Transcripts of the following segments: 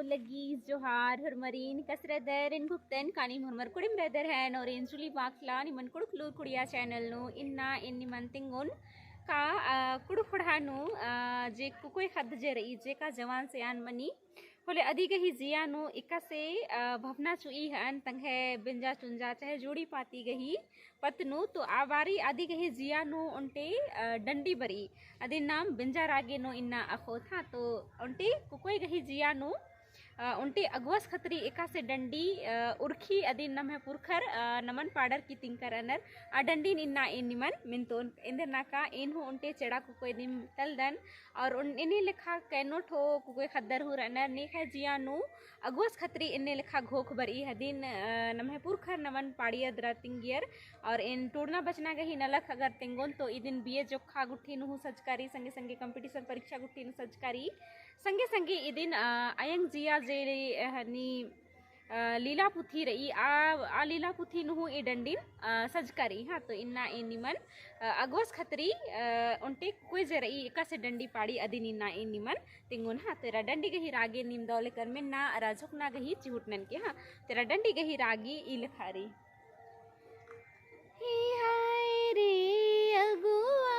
lagi Johar Hurmarin Kasradar in Guptan Kani Murmur Kudim Brother Han or in Suli Bakla Niman Kudu Kudia channel no inna in Nimantingun का कुड़ुखड़ानु जे कुकोई खद जे रही जे का जवान से आन money होले अधिक ही जियानु इका से भवना चुई हन तंगे बिंजा चुंजा चाहे जोड़ी पाती गही पतनु तो आवारी अधिक ही जियानु उनटे डंडी बरी अदि नाम बिंजा रागे नो इन्ना अखो था तो उनटे कुकोई गही जियानु उनटे अगवस खतरी एका से डंडी उर्खी अदि नम है पुरखर नमन पाडर की तिंकर अनर डंडी इन्ना इन निमन मिनतोन इंदर नाका इन हो उनटे चेड़ा को कोई निम तलदन और उन इन्हीं लिखा कैनोट हो कोई खद्दर हो रनर ने है जियानु अगवस खतरी इन्हें लिखा घोख बरी हदिन नम है पुरखर नमन पाड़िया द्रा तिंगियर और इन टूरना बचना गही नलख अगर तिंगोन तो इदिन बीए जोखा गुट्ठी नु सजकारी संगे संगे कंपटीशन परीक्षा गुट्ठी नु सजकारी संगे संगे इदिन अयंग जिया जे हनी लीला पुथी रही आ लीला पुथी नु ए डंडिन सजकारी हाँ तो इन्ना ए निमन अगवस खतरी उनटे कोई जे रही एका से डंडी पाड़ी अदिन इन्ना ए निमन तिंगुन हाँ तेरा डंडी गही रागे निम दौले कर में ना राजुक ना गही चिहुटनन के हाँ तेरा डंडी गही रागी ई लिखारी ही हाय रे अगुआ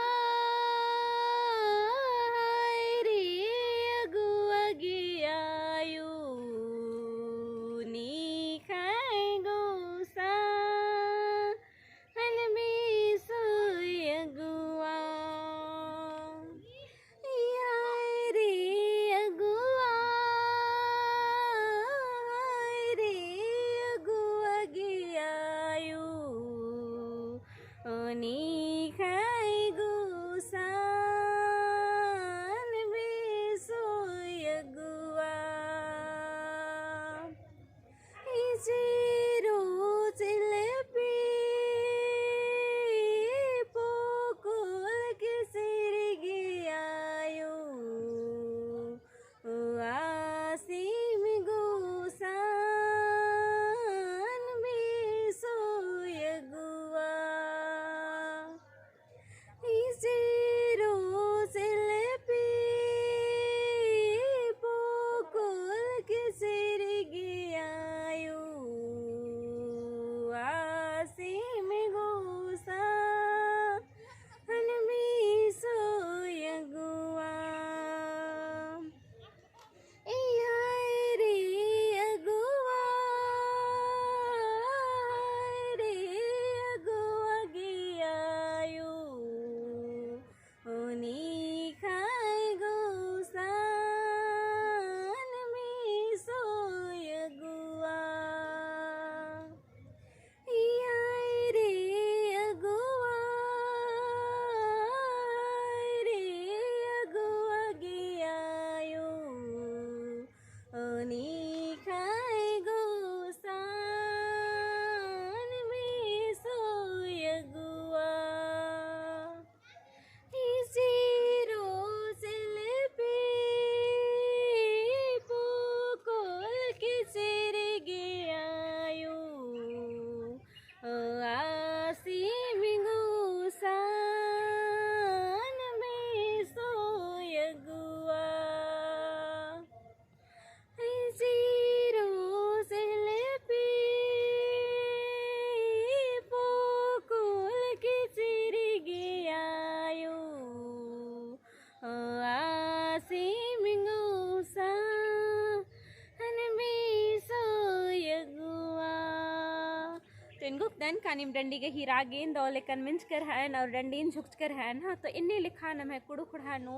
तन कानिम डंडी के हीरा गेंद दौले कन्विंस कर हन और डंडीन झुक कर हन हाँ तो इन्ने लिखा नम है कुड़ु खुड़ानो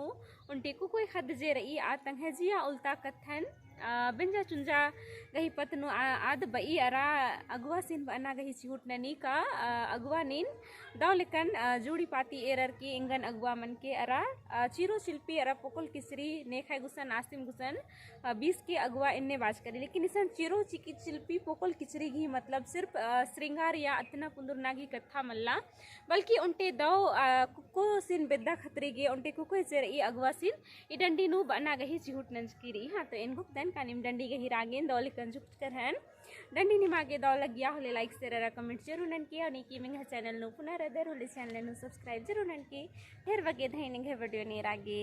उनटे को कोई खद जे रही आतंग है जिया उल्टा कथन बिंजा चुंजा गही पतनु आद बई अरा अगवा सिन बना गही चिहुट ननी का अगवा नीन दौलेकन जोड़ी पाती एरर की इंगन अगवा मन के अरा चीरो शिल्पी अरा पोकल किसरी नेखाय गुसन आसिम गुसन 20 के अगवा इन्ने बाज करी लेकिन इसन चीरो चिकी शिल्पी पोकल किचरी घी मतलब सिर्फ श्रृंगार या अतना पुंदुरना की कथा मल्ला बल्कि उनटे दो कुको सिन बेदा खतरे गे उनटे कुको जेर ई अगवा सिन ई डंडी नु बना गही चिहुट नंज कीरी हाँ तो इन गुप्तन कानिम डंडी गही रागेन दौले कंजुक्त कर हन डंडी निमागे दौल गया होले लाइक शेयर कमेंट जरूर नन की और नीकी मिंग चैनल नु पुनः रदर होले चैनल नु सब्सक्राइब जरूर नन की ढेर वगे धैनिंग वीडियो ने रागे।